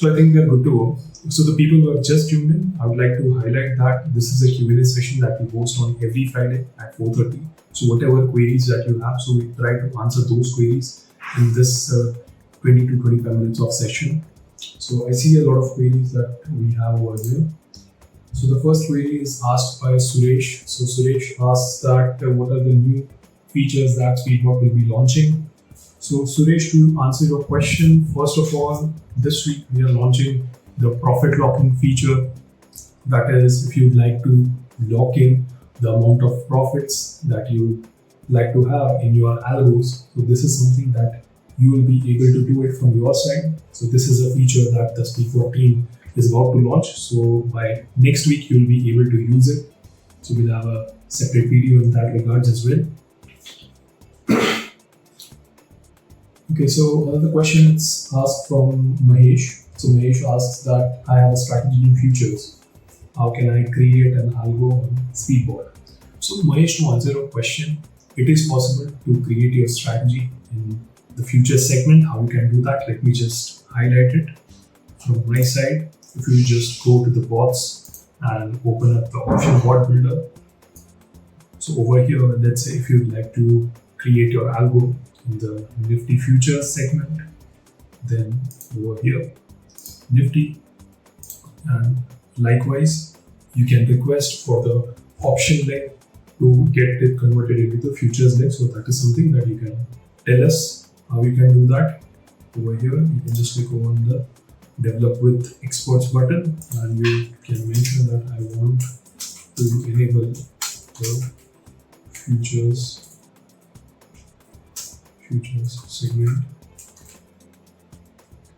So I think we are good to go. So the people who have just tuned in, I would like to highlight that this is a Q&A session that we host on every Friday at 4:30. So whatever queries that you have, so we try to answer those queries in this 20 to 25 minutes of session. So I see a lot of queries that we have over here. So the first query is asked by Suresh. So Suresh asks that what are the new features that SpeedBot will be launching. So Suresh, to answer your question, first of all, this week we are launching the profit locking feature. That is, if you'd like to lock in the amount of profits that you like to have in your algos. So this is something that you will be able to do it from your side. So this is a feature that the SpeedBot team is about to launch. So by next week, you'll be able to use it. So we'll have a separate video in that regards as well. Okay, so another question is asked from Mahesh. So Mahesh asks that I have a strategy in futures. How can I create an algo on SpeedBot? So Mahesh, to answer your question, it is possible to create your strategy in the futures segment. How you can do that? Let me just highlight it from my side. If you just go to the bots and open up the option bot builder. So over here, let's say if you'd like to create your algo in the Nifty futures segment, then over here, Nifty, and likewise, you can request for the option leg to get it converted into the futures leg. So that is something that you can tell us how you can do that. Over here, you can just click on the develop with experts button and you can mention that I want to enable the futures segment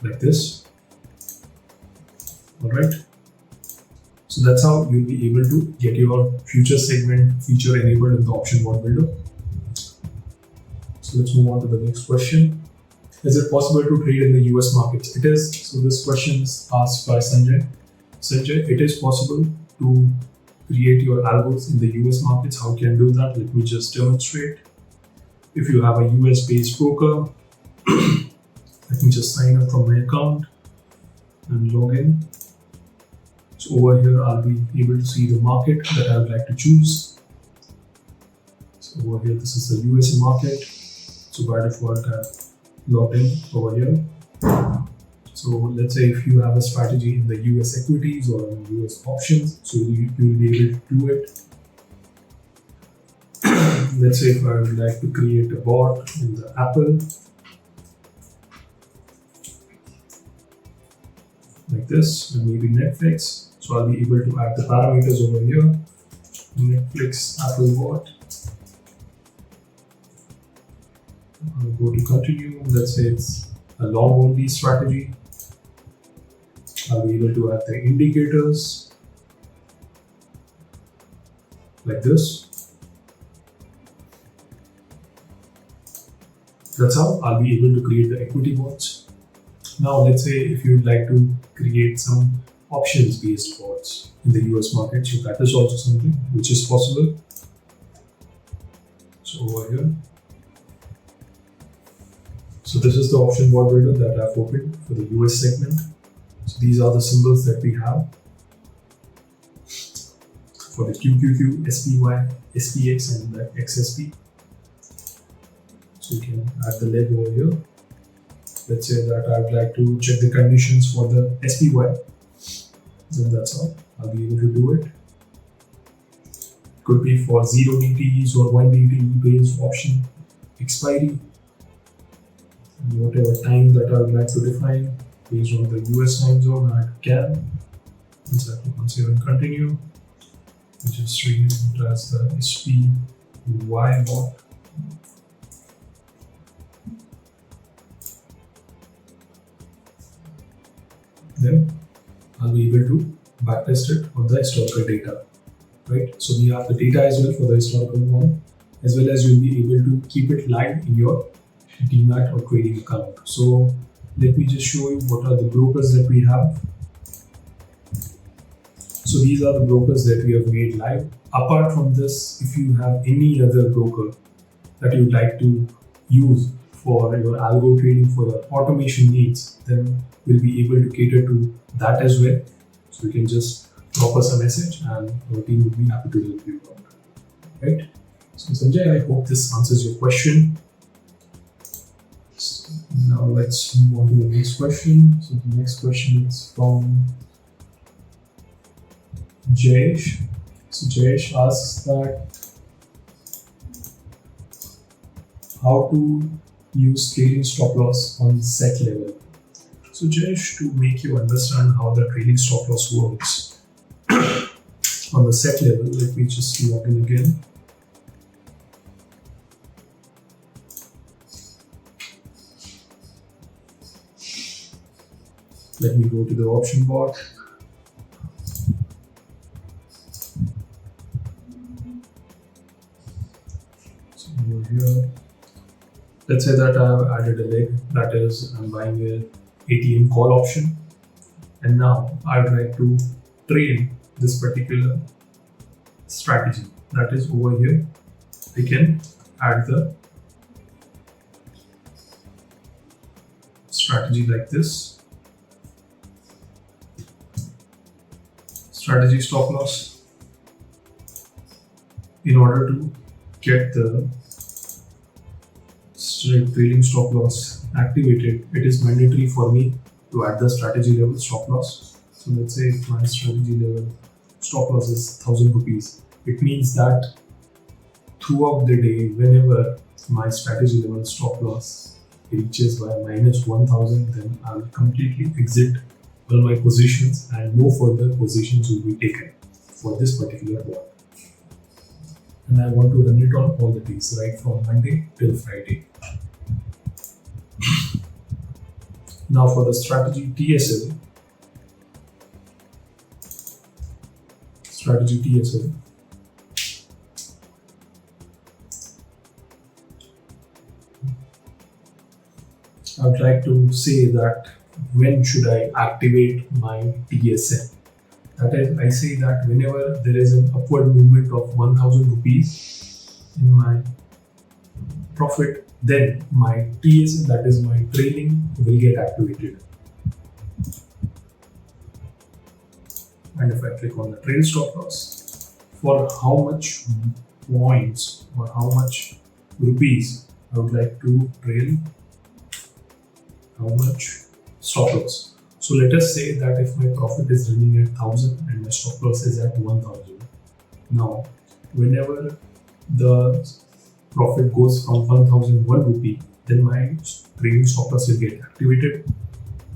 like this. Alright, so that's how you'll be able to get your future segment feature enabled in the option bot builder. So let's move on to the next question. Is it possible to trade in the US markets? It is. So this question is asked by Sanjay. Sanjay, it is possible to create your algos in the US markets. How can you do that? Let me just demonstrate. If you have a US based broker, let me just sign up from my account and log in. So over here, I'll be able to see the market that I would like to choose. So over here, this is the US market. So by default, I've logged in over here. So let's say if you have a strategy in the US equities or in US options, so you will be able to do it. Let's say if I would like to create a bot in the Apple, like this, and maybe Netflix. So I'll be able to add the parameters over here. Netflix Apple bot. I'll go to continue. Let's say it's a long only strategy. I'll be able to add the indicators like this. That's how I'll be able to create the equity bots. Now let's say if you'd like to create some options based bots in the US market, so that is also something which is possible. So over here, so this is the option bot builder that I've opened for the US segment. So these are the symbols that we have for the QQQ, SPY, SPX and the XSP. So you can add the leg over here. Let's say that I'd like to check the conditions for the SPY. Then that's all. I'll be able to do it. Could be for 0 DTEs or 1 DTE based option expiry. And whatever time that I would like to define based on the US time zone, I can. Once I click on save and continue, just rename it as the SPY bot. Then I'll be able to backtest it on the historical data, right? So we have the data as well for the historical one, as well as you'll be able to keep it live in your Demat or trading account. So let me just show you what are the brokers that we have. So these are the brokers that we have made live. Apart from this, if you have any other broker that you'd like to use for your algo trading, for your automation needs, then we'll be able to cater to that as well. So you can just drop us a message and our team would be happy to help you out. Right? So Sanjay, I hope this answers your question. So now let's move on to the next question. So the next question is from Jayesh. So Jayesh asks that how to use trailing stop loss on set level. So Jayesh, to make you understand how the trailing stop loss works on the set level, let me just log in again. Let me go to the option bot. So over here, let's say that I have added a leg, that is, I'm buying a ATM call option, and now I would like to trade this particular strategy. That is over here. I can add the strategy like this. Strategy stop loss. In order to get the trailing stop loss activated, it is mandatory for me to add the strategy level stop loss. So let's say if my strategy level stop loss is 1000 rupees, it means that throughout the day, whenever my strategy level stop loss reaches by minus 1000, then I'll completely exit all my positions and no further positions will be taken for this particular block. And I want to run it on all the days, right from Monday till Friday. Now for the strategy TSL, I would like to say that when should I activate my TSL? That is, I say that whenever there is an upward movement of 1000 rupees in my profit, then my TSL, that is my trailing, will get activated. And if I click on the trail stop loss, for how much points or how much rupees I would like to trail, how much stop loss. So let us say that if my profit is running at 1000 and my stop loss is at 1000. Now, whenever the profit goes from 1001 rupee, then my trailing stop loss will get activated.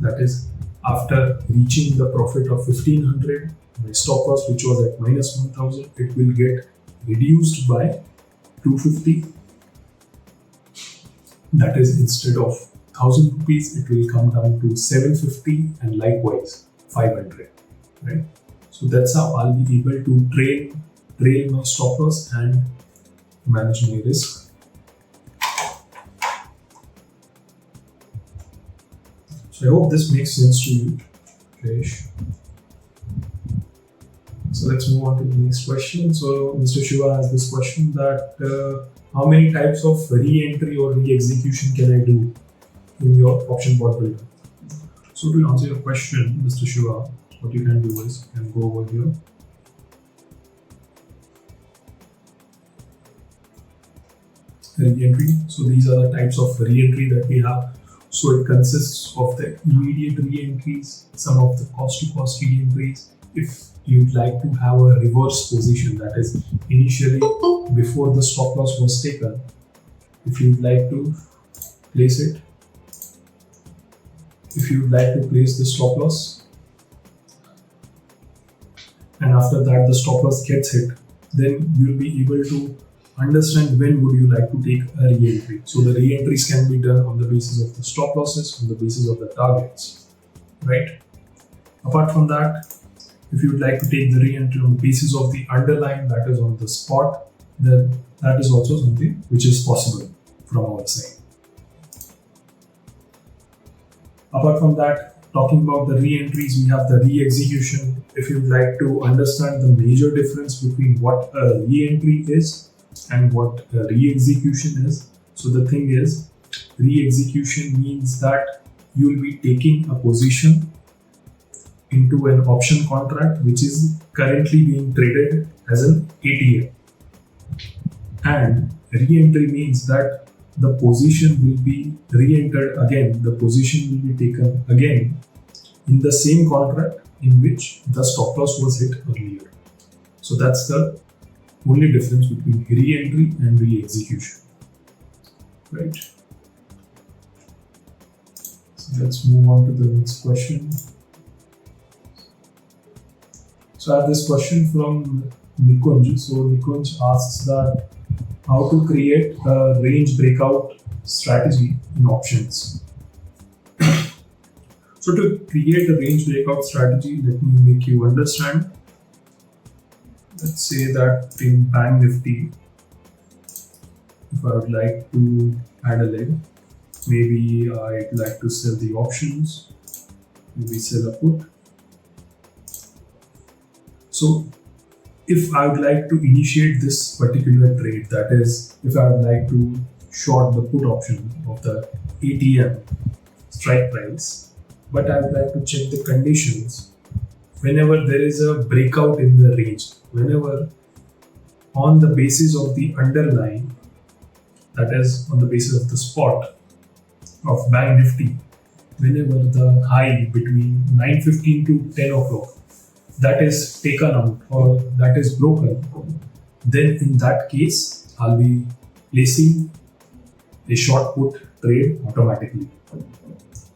That is, after reaching the profit of 1500, my stop loss, which was at minus 1000, it will get reduced by 250. That is, instead of 1000 rupees, it will come down to 750 and likewise 500, right? So that's how I'll be able to trail my stop loss and manage my risk. So I hope this makes sense to you, Krish. So let's move on to the next question. So Mr. Shiva has this question that how many types of re-entry or re-execution can I do in your option bot builder? So to answer your question, Mr. Shiva, what you can do is you can go over here. Re-entry. So these are the types of re-entry that we have. So it consists of the immediate re-entries, some of the cost-to-cost re-entries. If you'd like to have a reverse position, that is initially before the stop loss was taken, if you'd like to place it, if you would like to place the stop loss and after that the stop loss gets hit, then you'll be able to understand when would you like to take a re-entry. So the re-entries can be done on the basis of the stop losses, on the basis of the targets, right? Apart from that, if you would like to take the re-entry on the basis of the underlying, that is on the spot, then that is also something which is possible from our side. Apart from that, talking about the re-entries, we have the re-execution. If you'd like to understand the major difference between what a re-entry is and what a re-execution is, so the thing is, Re-execution means that you will be taking a position into an option contract which is currently being traded as an ATM. And re-entry means that the position will be re-entered again, the position will be taken again in the same contract in which the stop loss was hit earlier. So that's the only difference between re-entry and re-execution, right? So let's move on to the next question. So I have this question from Nikunj. So Nikunj asks that how to create a range breakout strategy in options. So to create a range breakout strategy, let me make you understand. Let's say that in Bank Nifty, if I would like to add a leg, maybe I'd like to sell the options, maybe sell a put. So if I would like to initiate this particular trade, that is, if I would like to short the put option of the ATM strike price, but I would like to check the conditions whenever there is a breakout in the range, whenever on the basis of the underlying, that is on the basis of the spot of Bank Nifty, whenever the high between 9:15 to 10 o'clock that is taken out or that is broken, then in that case I'll be placing a short put trade automatically,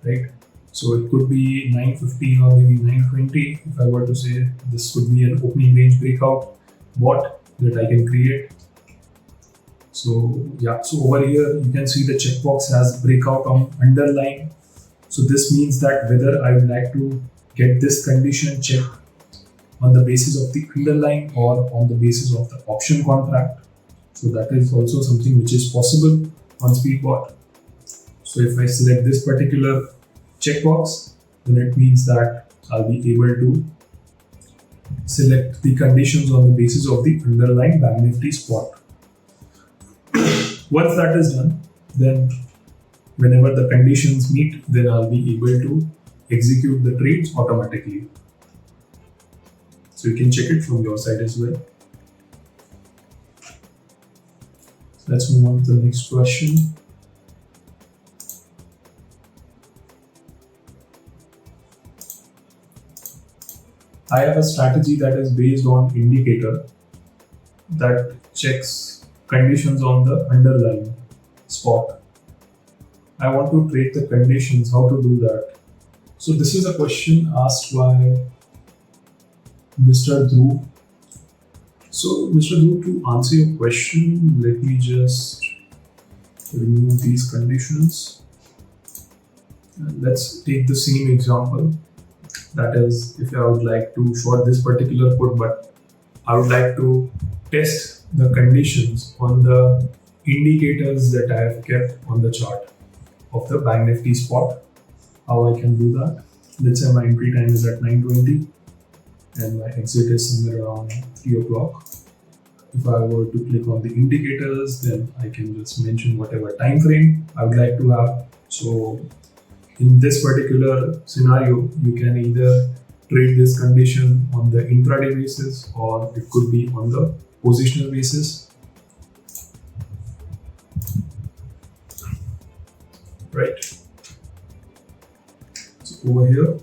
right? So it could be 9:15 or maybe 9:20. If I were to say this could be an opening range breakout bot that I can create. So yeah, so over here you can see the checkbox has breakout on underlying. So this means that whether I would like to get this condition checked on the basis of the underlying or on the basis of the option contract. So that is also something which is possible on SpeedBot. So if I select this particular checkbox, then it means that I'll be able to select the conditions on the basis of the underlying Bank Nifty spot. Once that is done, then whenever the conditions meet, then I'll be able to execute the trades automatically. So you can check it from your side as well. Let's move on to the next question. I have a strategy that is based on indicator that checks conditions on the underlying spot. I want to trade the conditions, how to do that. So this is a question asked by Mr. Dhruv. So Mr. Dhruv, to answer your question, let me just remove these conditions. And let's take the same example. That is, if I would like to short this particular put, but I would like to test the conditions on the indicators that I have kept on the chart of the Bank Nifty spot. How I can do that? Let's say my entry time is at 9:20 and my exit is somewhere around 3 o'clock. If I were to click on the indicators, then I can just mention whatever time frame I would like to have. So in this particular scenario, you can either trade this condition on the intraday basis or it could be on the positional basis. Right. So over here,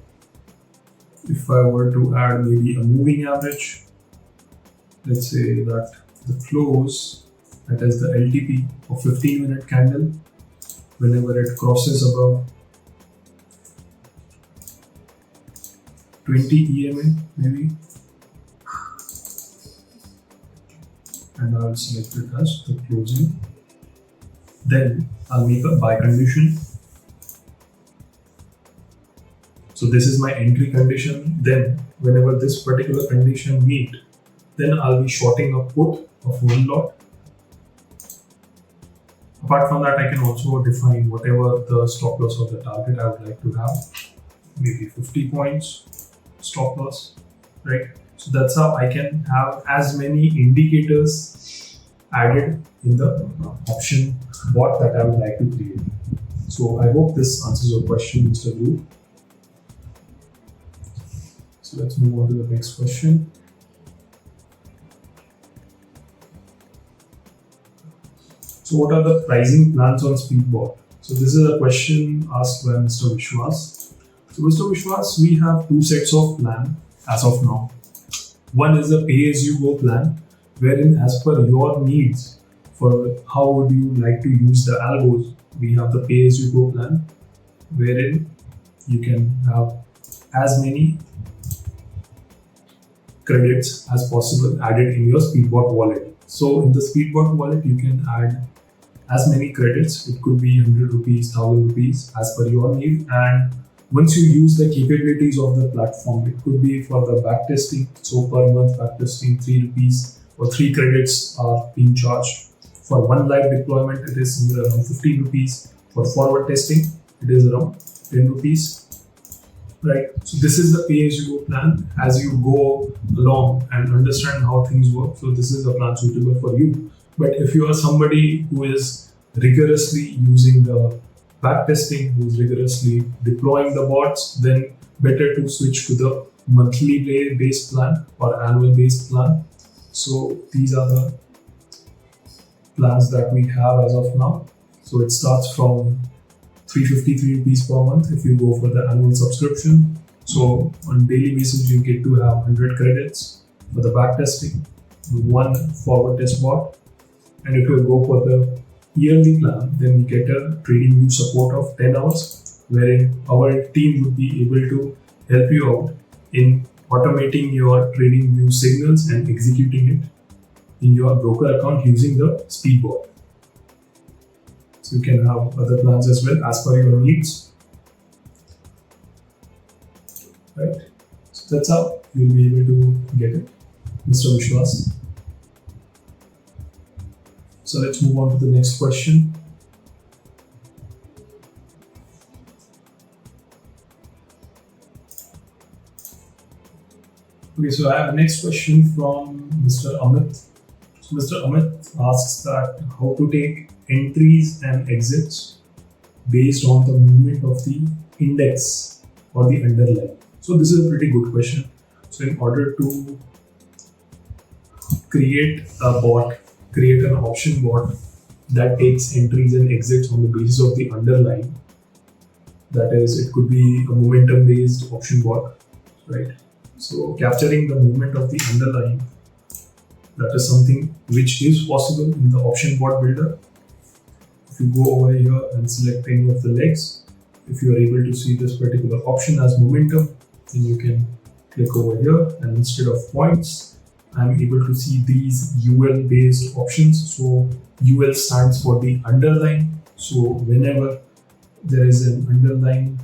if I were to add maybe a moving average, let's say that the close, that is the LTP of 15-minute candle, whenever it crosses above 20 EMA maybe, and I'll select it as the closing. Then I'll make a buy condition. So this is my entry condition. Then whenever this particular condition meet, then I'll be shorting a put of one lot. Apart from that, I can also define whatever the stop loss or the target I would like to have, maybe 50 points stop loss, right? So that's how I can have as many indicators added in the option bot that I would like to create. So I hope this answers your question, Mr. Dhruv. So let's move on to the next question. So what are the pricing plans on SpeedBot? So this is a question asked by Mr. Vishwas. So Mr. Vishwas, we have two sets of plan as of now. One is a pay-as-you-go plan, wherein as per your needs, for how would you like to use the algos, we have the pay-as-you-go plan, wherein you can have as many credits as possible added in your SpeedBot wallet. So in the SpeedBot wallet, you can add as many credits. It could be 100 rupees, 1000 rupees as per your need. And once you use the capabilities of the platform, it could be for the backtesting. So per month backtesting, 3 rupees or 3 credits are being charged. For one live deployment, it is somewhere around 15 rupees. For forward testing, it is around 10 rupees. Right. So this is the pay-as-you-go plan as you go along and understand how things work. So this is a plan suitable for you. But if you are somebody who is rigorously using the backtesting, who is rigorously deploying the bots, then better to switch to the monthly based plan or annual based plan. So these are the plans that we have as of now. So it starts from 353 rupees per month if you go for the annual subscription. So on daily basis, you get to have 100 credits for the backtesting, one forward test bot. And if you go for the yearly plan, then you get a trading view support of 10 hours, wherein our team would be able to help you out in automating your trading view signals and executing it in your broker account using the SpeedBot. So you can have other plans as well as per your needs. Right? So that's how you'll be able to get it, Mr. Vishwas. So let's move on to the next question. Okay, so I have a next question from Mr. Amit. So Mr. Amit asks that how to take entries and exits based on the movement of the index or the underlying. So this is a pretty good question. So in order to create a bot, create an option bot that takes entries and exits on the basis of the underlying, that is, it could be a momentum based option bot, right? So capturing the movement of the underlying, that is something which is possible in the option bot builder. If you go over here and select any of the legs, if you are able to see this particular option as momentum, then you can click over here, and instead of points, I'm able to see these UL based options. So UL stands for the underlying. So whenever there is an underlying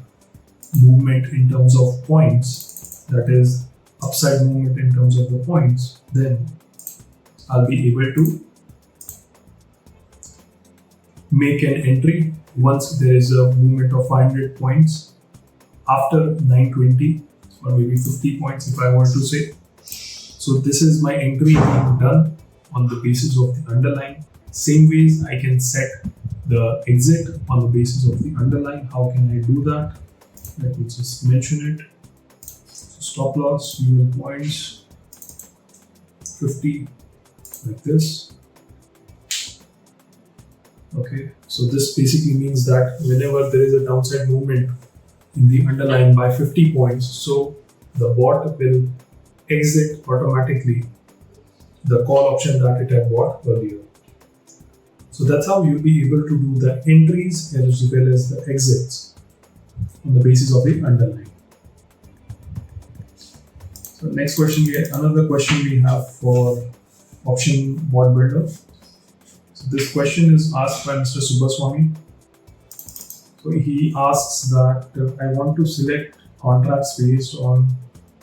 movement in terms of points, that is upside movement in terms of the points, then I'll be able to make an entry once there is a movement of 500 points after 920 or maybe 50 points if I want to say. So this is my entry being done on the basis of the underlying. Same ways I can set the exit on the basis of the underlying. How can I do that? Let me just mention it. So stop loss, UL points, 50, like this. Okay, so this basically means that whenever there is a downside movement in the underlying by 50 points, so the bot will exit automatically the call option that it had bought earlier. So that's how you'll be able to do the entries as well as the exits on the basis of the underlying. So next question, another question we have for option bot builder. So this question is asked by Mr. Subaswamy. So he asks that I want to select contracts based on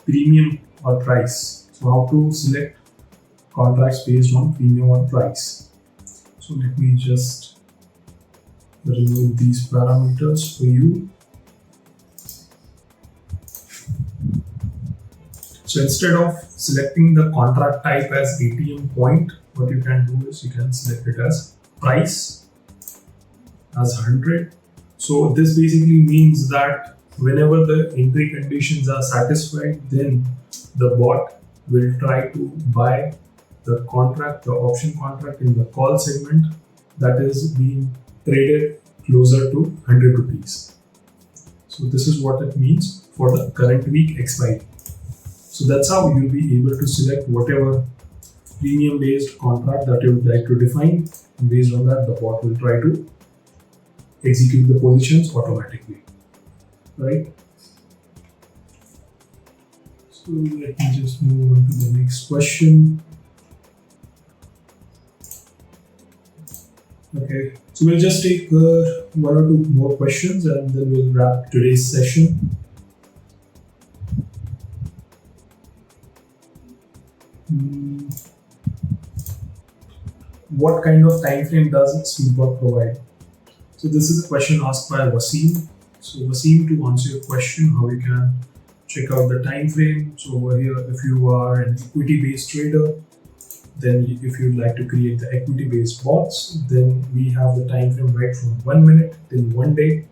premium or price. So how to select contracts based on premium or price. So let me just remove these parameters for you. So instead of selecting the contract type as ATM point, what you can do is you can select it as price. as 100. So this basically means that whenever the entry conditions are satisfied, then the bot will try to buy the contract, the option contract in the call segment that is being traded closer to 100 rupees. So this is what it means for the current week expiry. So that's how you'll be able to select whatever premium based contract that you would like to define, and based on that the bot will try to execute the positions automatically, right? So let me just move on to the next question. Okay, so we'll just take one or two more questions and then we'll wrap today's session. What kind of time frame does SpeedBot provide? So this is a question asked by Wasim. So Wasim, to answer your question, how you can check out the time frame. So over here, if you are an equity-based trader, then if you'd like to create the equity-based bots, then we have the time frame right from 1 minute till 1 day,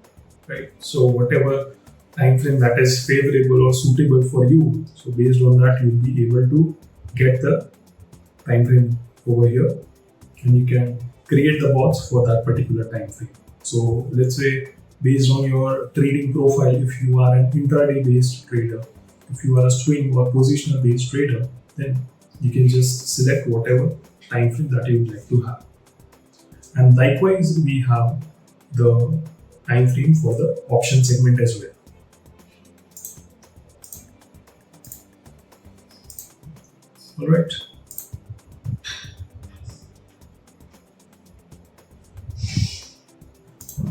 right? So whatever time frame that is favorable or suitable for you, so based on that, you'll be able to get the time frame over here, and you can create the bots for that particular time frame. So let's say based on your trading profile, if you are an intraday based trader, if you are a swing or positional based trader, then you can just select whatever time frame that you would like to have. And likewise, we have the time frame for the option segment as well. All right.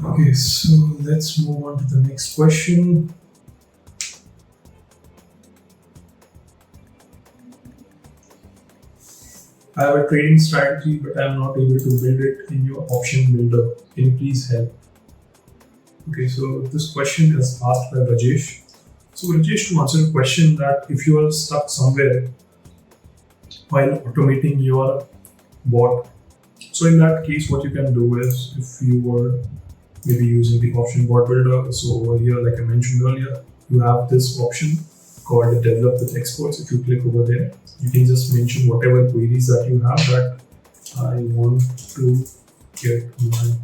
Okay, so let's move on to the next question. I have a trading strategy, but I am not able to build it in your option builder. Can you please help? Okay, so this question is asked by Rajesh. So Rajesh, to answer the question, that if you are stuck somewhere while automating your bot, so in that case, what you can do is, if you were maybe using the option bot builder, so over here, like I mentioned earlier, you have this option called develop with experts. If you click over there, you can just mention whatever queries that you have, that I want to get my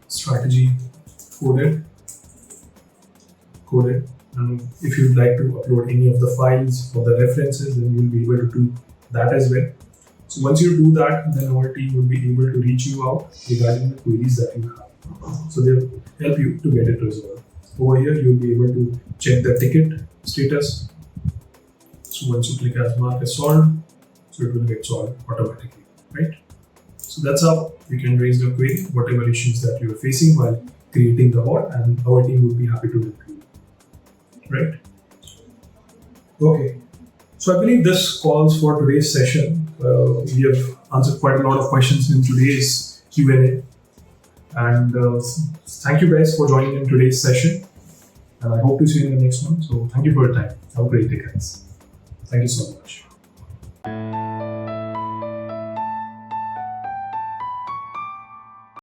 strategy coded, and if you'd like to upload any of the files or the references, then you'll be able to do that as well. So once you do that, then our team will be able to reach you out regarding the queries that you have. So they'll help you to get it resolved. Over here, you'll be able to check the ticket status. So once you click as mark as solved, so it will get solved automatically, right? So that's how you can raise the query, whatever issues that you are facing while creating the bot, and our team would be happy to help you, right? Okay, so I believe this calls for today's session. We have answered quite a lot of questions in today's Q&A, and thank you guys for joining in today's session, and I hope to see you in the next one. So thank you for your time. Have a great day, guys. Thank you so much.